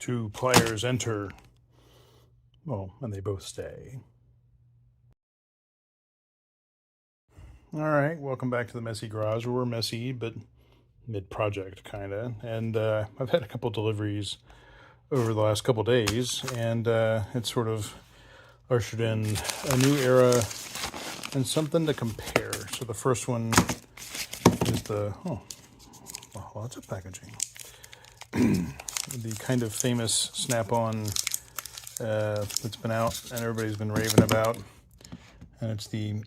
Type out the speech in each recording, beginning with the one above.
Two pliers enter. Well, and they both stay. All right, welcome back to the messy garage. We're messy, but mid-project kind of. And I've had a couple deliveries over the last couple days, and it's sort of ushered in a new era and something to compare. So the first one is the, lots of packaging. The kind of famous Snap-on that's been out and everybody's been raving about. And it's the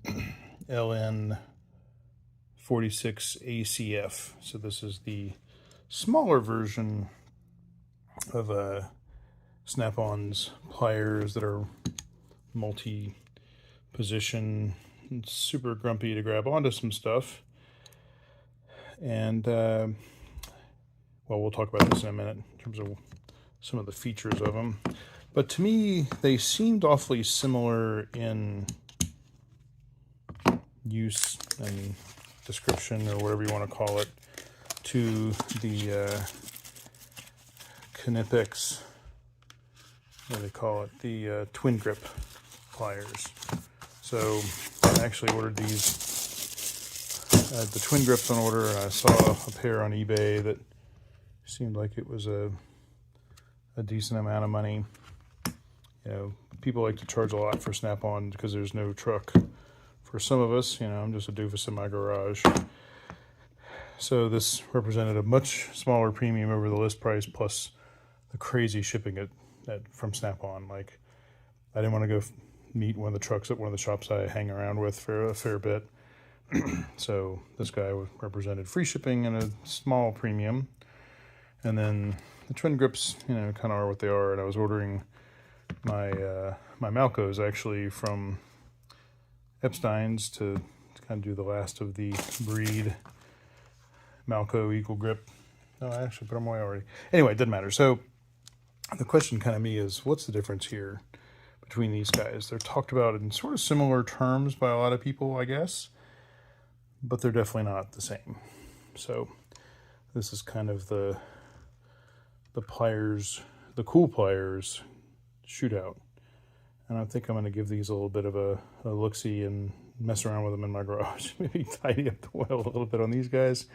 LN46ACF. So this is the smaller version of Snap-on's pliers that are multi-position. It's super grumpy to grab onto some stuff. And, well, we'll talk about this in a minute in terms of some of the features of them. But to me, they seemed awfully similar in use and description, or whatever you want to call it, to the Knipex, what do they call it, the TwinGrip pliers. So I actually ordered these, the TwinGrips on order, and I saw a pair on eBay that seemed like it was a decent amount of money. You know, people like to charge a lot for Snap-on because there's no truck. For some of us, you know, I'm just a doofus in my garage. So this represented a much smaller premium over the list price, plus the crazy shipping from Snap-on. Like, I didn't want to go meet one of the trucks at one of the shops I hang around with for a fair bit. So this guy represented free shipping and a small premium. And then the TwinGrips, you know, kind of are what they are. And I was ordering my my Malcos actually from Epstein's to kind of do the last of the breed Malco Eagle Grip. No, I actually put them away already. Anyway, it doesn't matter. So the question kind of me is, what's the difference here between these guys? They're talked about in sort of similar terms by a lot of people, I guess, but they're definitely not the same. So this is kind of the pliers, the cool pliers shootout. And I think I'm going to give these a little bit of a look-see and mess around with them in my garage. Maybe tidy up the oil a little bit on these guys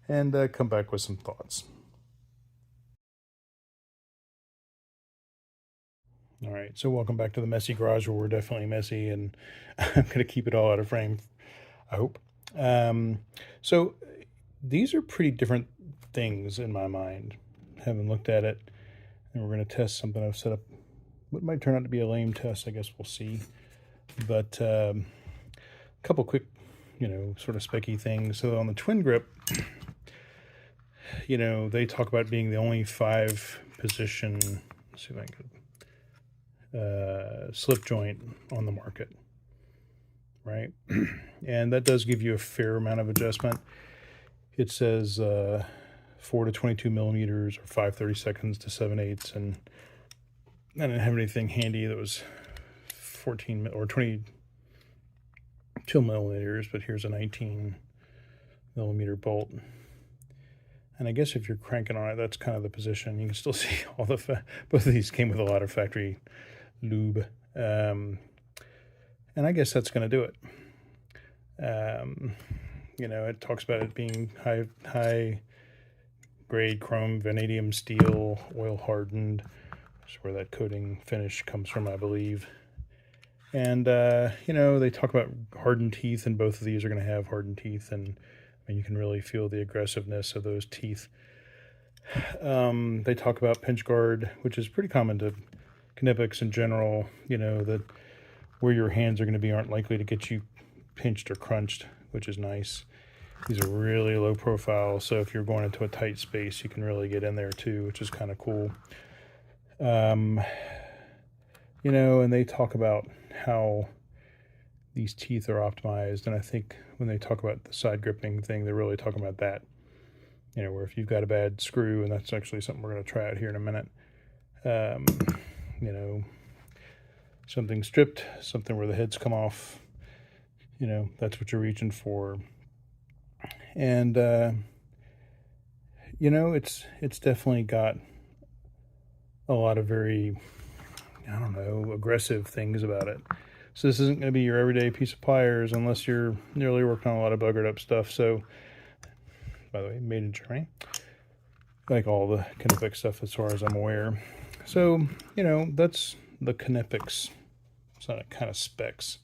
and come back with some thoughts. All right, so welcome back to the messy garage, where we're definitely messy, and I'm going to keep it all out of frame, I hope. So these are pretty different things in my mind. Haven't looked at it, and we're going to test something I've set up. What might turn out to be a lame test, I guess we'll see. But a couple quick, you know, sort of specky things. So on the TwinGrip, you know, they talk about being the only 5-position, let's see if I can, slip joint on the market, right? And that does give you a fair amount of adjustment. It says 4 to 22 millimeters, or 5/32 to 7/8, and I didn't have anything handy that was 14 or 22 millimeters, but here's a 19 millimeter bolt. And I guess if you're cranking on it, that's kind of the position. You can still see all the, both of these came with a lot of factory lube. And I guess that's going to do it. You know, it talks about it being high grade chrome, vanadium steel, oil hardened. That's where that coating finish comes from, I believe. And, you know, they talk about hardened teeth, and both of these are going to have hardened teeth, and I mean, you can really feel the aggressiveness of those teeth. They talk about pinch guard, which is pretty common to Knipex in general, you know, that where your hands are going to be aren't likely to get you pinched or crunched, which is nice. These are really low profile, so if you're going into a tight space, you can really get in there too, which is kind of cool. You know, and they talk about how these teeth are optimized, and I think when they talk about the side gripping thing, they're really talking about that. You know, where if you've got a bad screw, and that's actually something we're going to try out here in a minute, you know, something stripped, something where the heads come off, you know, that's what you're reaching for. And, you know, it's definitely got a lot of very, I don't know, aggressive things about it. So this isn't going to be your everyday piece of pliers unless you're really working on a lot of buggered up stuff. So, by the way, made in Germany, like all the Knipex stuff as far as I'm aware. So, you know, that's the Knipex kind of specs.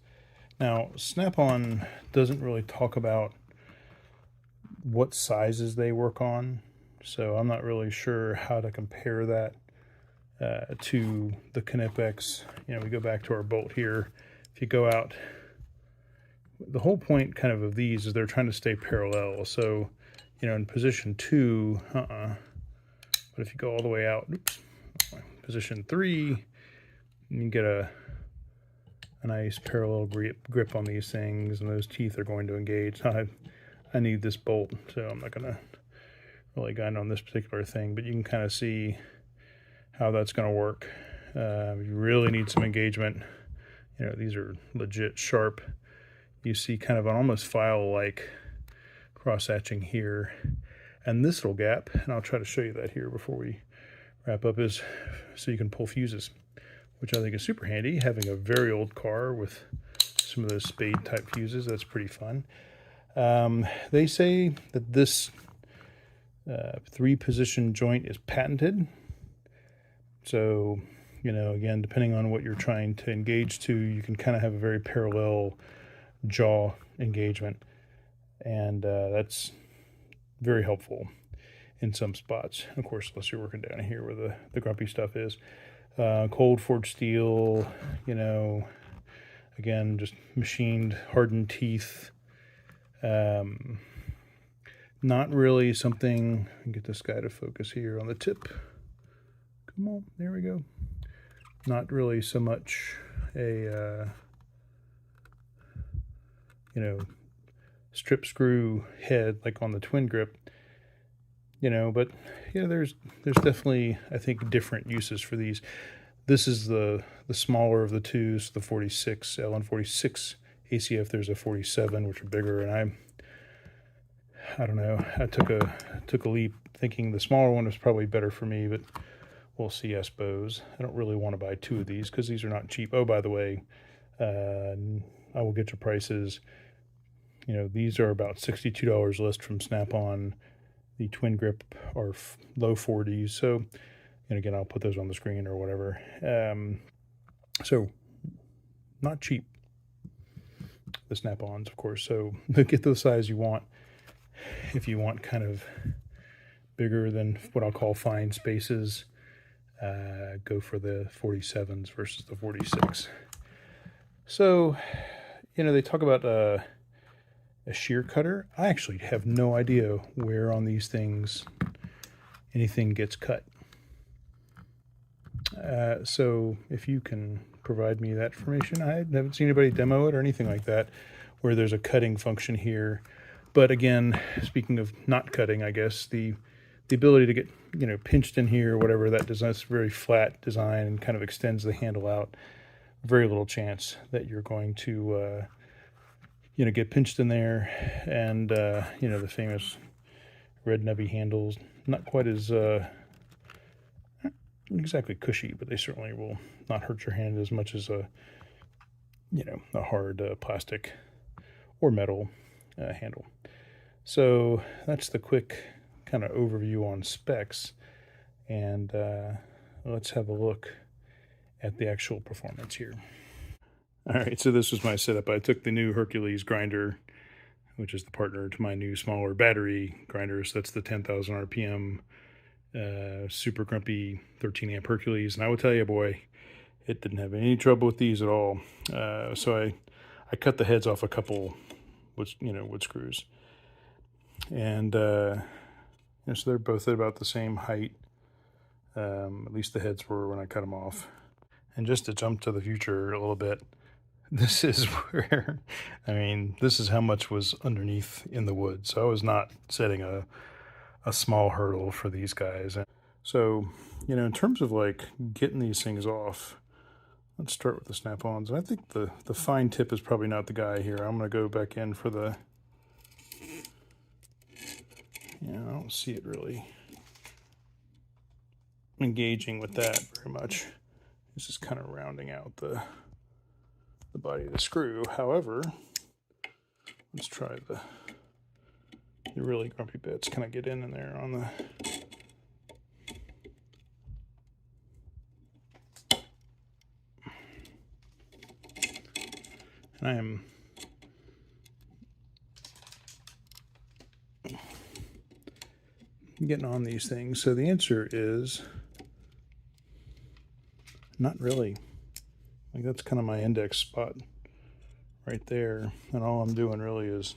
Now, Snap-on doesn't really talk about what sizes they work on, so I'm not really sure how to compare that to the Knipex. You know, we go back to our bolt here. If you go out, the whole point kind of these is they're trying to stay parallel. So, you know, in position 2, but if you go all the way out, oops, position 3, you can get a nice parallel grip on these things, and those teeth are going to engage. I need this bolt, so I'm not going to really guide on this particular thing, but you can kind of see how that's going to work. You really need some engagement. You know, these are legit sharp. You see kind of an almost file-like cross-hatching here. And this little gap, and I'll try to show you that here before we wrap up, is so you can pull fuses, which I think is super handy. Having a very old car with some of those spade-type fuses, that's pretty fun. They say that this 3-position joint is patented. So, you know, again, depending on what you're trying to engage to, you can kind of have a very parallel jaw engagement. And that's very helpful in some spots. Of course, unless you're working down here where the grumpy stuff is. Cold forged steel, you know, again, just machined, hardened teeth. Not really something, get this guy to focus here on the tip. Come on, there we go. Not really so much a, you know, strip screw head like on the TwinGrip, you know, but yeah, there's definitely, I think, different uses for these. This is the smaller of the two, so the 46, LN46ACF. There's a 47, which are bigger, and I don't know. I took a leap thinking the smaller one was probably better for me, but we'll see, I suppose. I don't really want to buy 2 of these because these are not cheap. Oh, by the way, I will get your prices. You know, these are about $62 list from Snap-on. The TwinGrip are low 40s. So, and again, I'll put those on the screen or whatever. So, not cheap, the Snap-ons, of course. So, get the size you want. If you want kind of bigger than what I'll call fine spaces, go for the 47s versus the 46. So, you know, they talk about a shear cutter. I actually have no idea where on these things anything gets cut. So if you can provide me that information, I haven't seen anybody demo it or anything like that, where there's a cutting function here. But again, speaking of not cutting, I guess the ability to get, you know, pinched in here or whatever, that design, it's very flat design and kind of extends the handle out. Very little chance that you're going to you know, get pinched in there. And you know, the famous red nubby handles, not quite as exactly cushy, but they certainly will not hurt your hand as much as a, you know, a hard plastic or metal handle. So that's the quick kind of overview on specs, and let's have a look at the actual performance here. All right, so this was my setup. I took the new Hercules grinder, which is the partner to my new smaller battery grinder. So that's the 10,000 RPM super grumpy 13 amp Hercules. And I will tell you, boy, it didn't have any trouble with these at all. So I cut the heads off a couple wood screws. And so they're both at about the same height. At least the heads were when I cut them off. And just to jump to the future a little bit, this is where, I mean, this is how much was underneath in the wood. So I was not setting a small hurdle for these guys. So, you know, in terms of like getting these things off, let's start with the Snap-ons. And I think the fine tip is probably not the guy here. I'm going to go back in for the, yeah, I don't see it really. engaging with that very much. This is kind of rounding out the body of the screw. However, let's try the really grumpy bits. Can I get in there on the... And I am getting on these things. So the answer is not really. Like, that's kind of my index spot right there. And all I'm doing really is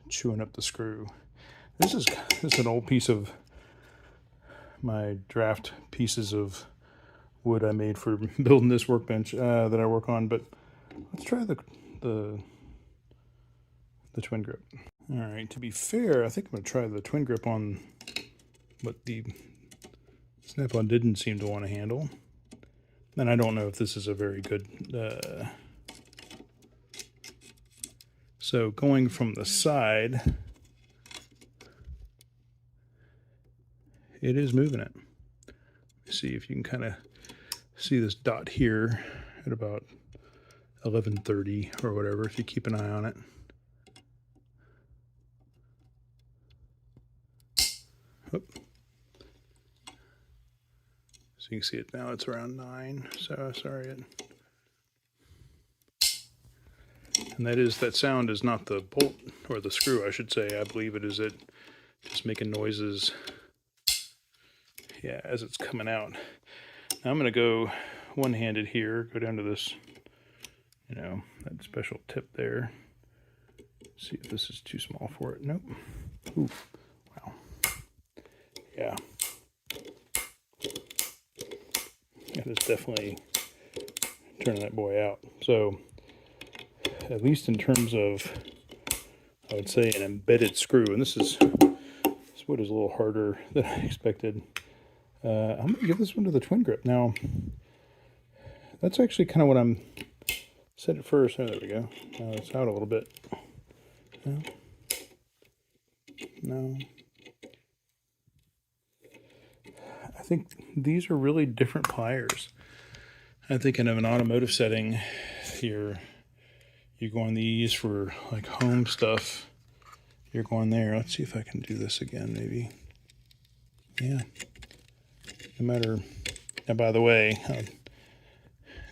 chewing up the screw. This is an old piece of my draft pieces of wood I made for building this workbench that I work on, but let's try the twin grip. All right, to be fair, I think I'm gonna try the twin grip on what the Snap-on didn't seem to want to handle. And I don't know if this is a very good, so going from the side, it is moving it. See if you can kind of see this dot here at about 11:30 or whatever, if you keep an eye on it. Oop. So you can see it now, it's around 9, so sorry. And that sound is not the bolt, or the screw I should say, I believe it is it just making noises, yeah, as it's coming out. Now I'm gonna go one-handed here, go down to this, you know, that special tip there. See if this is too small for it. Nope. Ooh, wow. Yeah. That is definitely turning that boy out. So, at least in terms of, I would say, an embedded screw, and this wood is a little harder than I expected. I'm going to give this one to the twin grip. Now, that's actually kind of what I'm set at first. Oh, there we go. Now it's out a little bit. No. I think these are really different pliers. I think in an automotive setting, you're going these for like home stuff. You're going there. Let's see if I can do this again, maybe. Yeah. No matter. And by the way,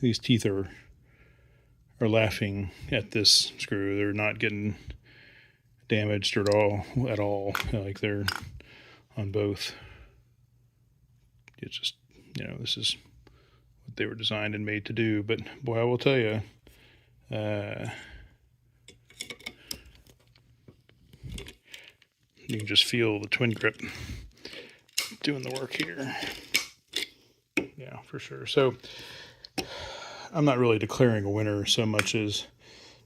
these teeth are laughing at this screw. They're not getting damaged at all. Like, they're on both. It's just, you know, this is what they were designed and made to do. But boy, I will tell you, you can just feel the twin grip doing the work here. Yeah, for sure. So I'm not really declaring a winner so much as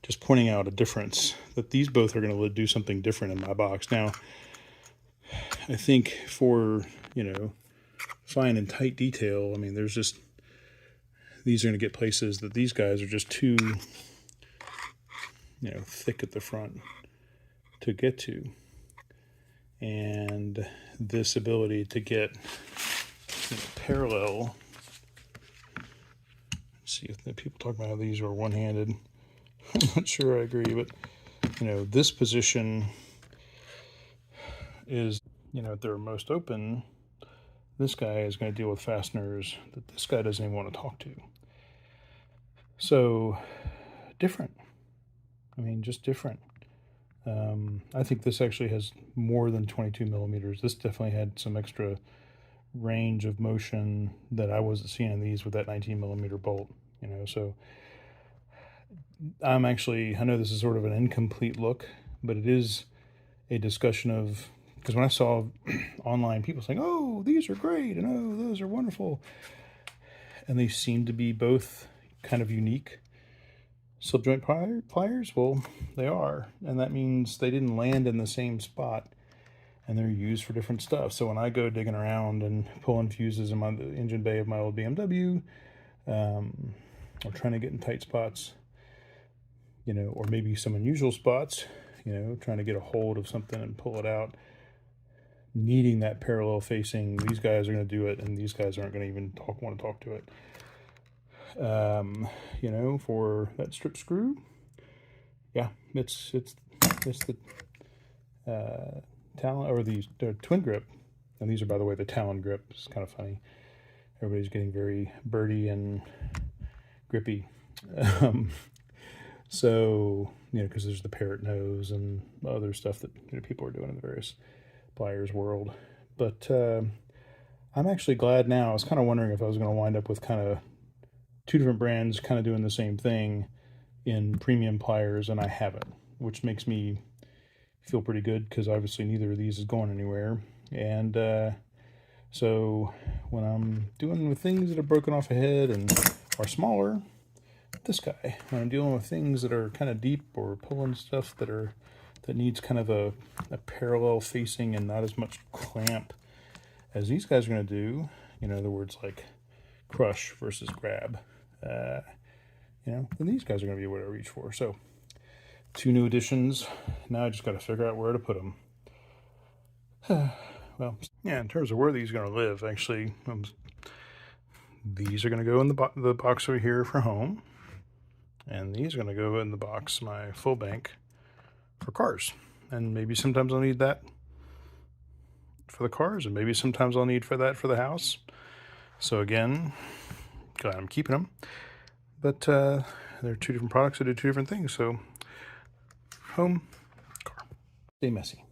just pointing out a difference, that these both are going to do something different in my box. Now, I think for, you know, fine and tight detail, I mean, there's just, these are going to get places that these guys are just too, you know, thick at the front to get to. And this ability to get, you know, parallel, see if the people talk about how these are one-handed. I'm not sure I agree, but, you know, this position is, you know, at their most open. This guy is going to deal with fasteners that this guy doesn't even want to talk to. So, different. I mean, just different. I think this actually has more than 22 millimeters. This definitely had some extra range of motion that I wasn't seeing in these with that 19 millimeter bolt, you know. So I'm actually, I know this is sort of an incomplete look, but it is a discussion of, because when I saw online people saying, oh, these are great, and oh, those are wonderful, and they seem to be both kind of unique slip joint pliers, well, they are, and that means they didn't land in the same spot, and they're used for different stuff. So when I go digging around and pulling fuses in the engine bay of my old BMW, or trying to get in tight spots, you know, or maybe some unusual spots, you know, trying to get a hold of something and pull it out, needing that parallel facing. These guys are going to do it, and these guys aren't going to even want to talk to it. You know, for that strip screw, yeah, it's the Talon, or the twin grip, and these are, by the way, the Talon grip. It's kind of funny. Everybody's getting very birdy and grippy. So, you know, because there's the parrot nose and other stuff that, you know, people are doing in the various pliers world. But I'm actually glad now. I was kind of wondering if I was going to wind up with kind of two different brands kind of doing the same thing in premium pliers, and I haven't, which makes me feel pretty good, because obviously neither of these is going anywhere. And so when I'm doing with things that are broken off a head and are smaller, this guy, when I'm dealing with things that are kind of deep or pulling stuff that needs kind of a parallel facing and not as much clamp as these guys are going to do, you know, in other words, like crush versus grab, you know, then these guys are going to be what I reach for. So 2 new additions. Now I just got to figure out where to put them. Well, yeah, in terms of where these are going to live, actually, these are going to go in the box over here for home, and these are going to go in the box, my full bank, for cars. And maybe sometimes I'll need that for the cars, and maybe sometimes I'll need that for the house. So again, glad I'm keeping them. But they're 2 different products that do 2 different things. So home, car. Stay messy.